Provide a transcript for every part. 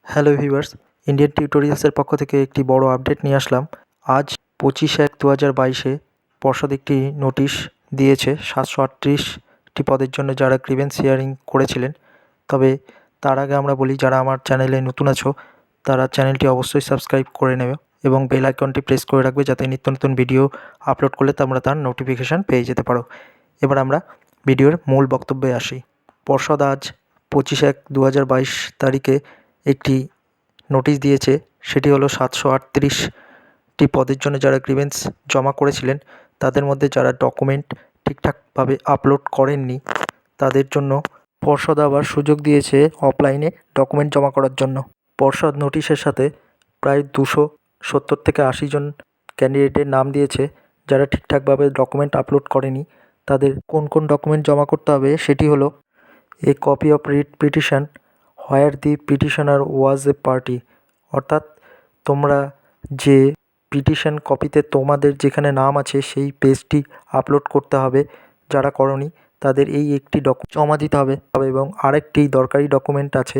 Hello viewers, Indian টিউটোরিয়ালসের পক্ষ থেকে একটি বড় আপডেট নিয়ে আসলাম। আজ 25/1/2022 পর্ষদ একটি নোটিশ দিয়েছে 738টি পদের জন্য যারা গ্রিভেন্স হিয়ারিং করেছিলেন। তবে তার আগে আমরা বলি, যারা আমার চ্যানেলে নতুন আছো তারা চ্যানেলটি অবশ্যই সাবস্ক্রাইব করে নেবে এবং বেল আইকনটি প্রেস করে রাখবে, যাতে নিত্য নতুন ভিডিও আপলোড করলে তোমরা তার নোটিফিকেশান পেয়ে যেতে পারো। এবার আমরা ভিডিওর মূল বক্তব্যে আসি। পর্ষদ আজ 25/1/2022 তারিখে একটি নোটিশ দিয়েছে। সেটি হলো 738টি পদের জন্য যারা গ্রিভেন্স জমা করেছিলেন, তাদের মধ্যে যারা ডকুমেন্ট ঠিকঠাকভাবে আপলোড করেননি তাদের জন্য পর্ষদ আবার সুযোগ দিয়েছে অফলাইনে ডকুমেন্ট জমা করার জন্য। পর্ষদ নোটিশের সাথে প্রায় 270 থেকে 80 জন ক্যান্ডিডেটের নাম দিয়েছে যারা ঠিকঠাকভাবে ডকুমেন্ট আপলোড করেনি। তাদের কোন কোন ডকুমেন্ট জমা করতে হবে সেটি হলো: a copy of writ petition where the petitioner was a party, অর্থাৎ তোমরা যে পিটিশন কপিতে তোমাদের যেখানে নাম আছে সেই পেজটি আপলোড করতে হবে। যারা করনি তাদের এই একটি ডকুমেন্ট জমা দিতে হবে। এবং আরেকটি দরকারি ডকুমেন্ট আছে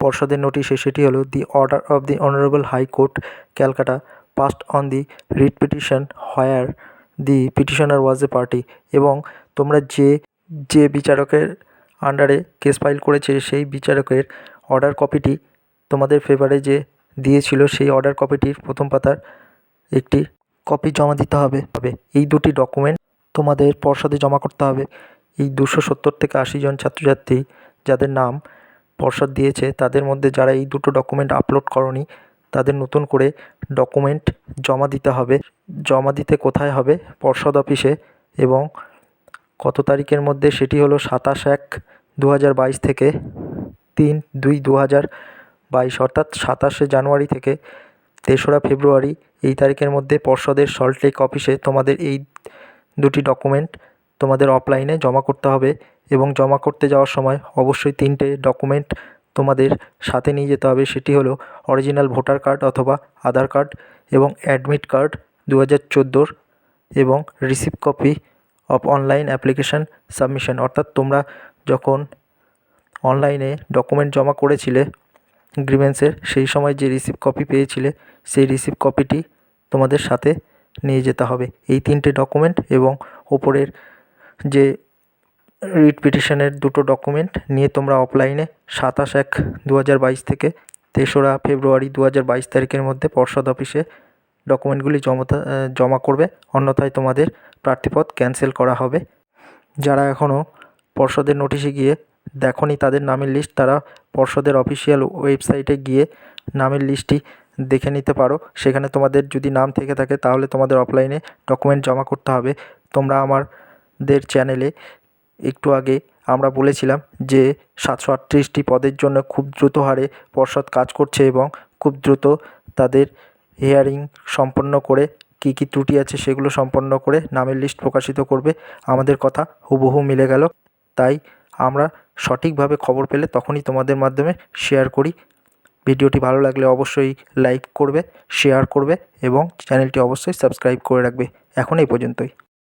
পর্ষদের নোটিশে, সেটি হলো the order of the honourable high court Calcutta past on the writ petition where the petitioner was a party. এবং তোমরা যে বিচারকের আন্ডারে কেস ফাইল করেছে সেই বিচারকের অর্ডার কপিটি তোমাদের ফেভারে যে দিয়েছিল সেই অর্ডার কপিটির প্রথম পাতার একটি কপি জমা দিতে হবে। এই দুটি ডকুমেন্ট তোমাদের পর্ষদে জমা করতে হবে। এই 270 থেকে 80 জন ছাত্রছাত্রী যাদের নাম পর্ষদ দিয়েছে, তাদের মধ্যে যারা এই দুটো ডকুমেন্ট আপলোড করনি তাদের নতুন করে ডকুমেন্ট জমা দিতে হবে। জমা দিতে কোথায় হবে? পর্ষদ অফিসে। এবং কত তারিখের মধ্যে? সেটি হলো 27/1/2022 থেকে 3/2/2022, অর্থাৎ 27শে জানুয়ারি থেকে 3রা ফেব্রুয়ারি এই তারিখের মধ্যে পর্ষদের সল্টলেক অফিসে তোমাদের এই দুটি ডকুমেন্ট তোমাদের অফলাইনে জমা করতে হবে। এবং জমা করতে যাওয়ার সময় অবশ্যই 3টে ডকুমেন্ট তোমাদের সাথে নিয়ে যেতে হবে। সেটি হলো অরিজিনাল ভোটার কার্ড অথবা আধার কার্ড এবং অ্যাডমিট কার্ড 2014 এবং receive copy of online application submission, অর্থাৎ তোমরা যখন অনলাইনে ডকুমেন্ট জমা করেছিলে গ্রিভেন্সের, সেই সময় যে রিসিভ কপি পেয়েছিলে সেই রিসিভ কপিটি তোমাদের সাথে নিয়ে যেতে হবে। এই 3টে ডকুমেন্ট এবং ওপরের যে রিট পিটিশনের দুটো ডকুমেন্ট নিয়ে তোমরা অফলাইনে 27/1/2022 থেকে 3রা ফেব্রুয়ারি 2022 তারিখের মধ্যে পর্ষদ অফিসে ডকুমেন্টগুলি জমা করবে, অন্যথায় তোমাদের প্রার্থীপদ ক্যান্সেল করা হবে। যারা এখনও পর্ষদের নোটিশে গিয়ে দেখোনি তাদের নামের লিস্ট, তারা পর্ষদের অফিসিয়াল ওয়েবসাইটে গিয়ে নামের লিস্টটি দেখে নিতে পারো। সেখানে তোমাদের যদি নাম থেকে থাকে তাহলে তোমাদের অফলাইনে ডকুমেন্ট জমা করতে হবে। তোমরা আমাদের চ্যানেলে একটু আগে আমরা বলেছিলাম যে 738টি পদের জন্য খুব দ্রুত হারে পর্ষদ কাজ করছে এবং খুব দ্রুত তাদের হিয়ারিং সম্পন্ন করে কী কী ত্রুটি আছে সেগুলো সম্পন্ন করে নামের লিস্ট প্রকাশিত করবে। আমাদের কথা হুবহু মিলে গেল। তাই আমরা সঠিকভাবে খবর পেলে তখনই তোমাদের মাধ্যমে শেয়ার করি। ভিডিওটি ভালো লাগলে অবশ্যই লাইক করবে, শেয়ার করবে এবং চ্যানেলটি অবশ্যই সাবস্ক্রাইব করে রাখবে। এখন এই পর্যন্তই।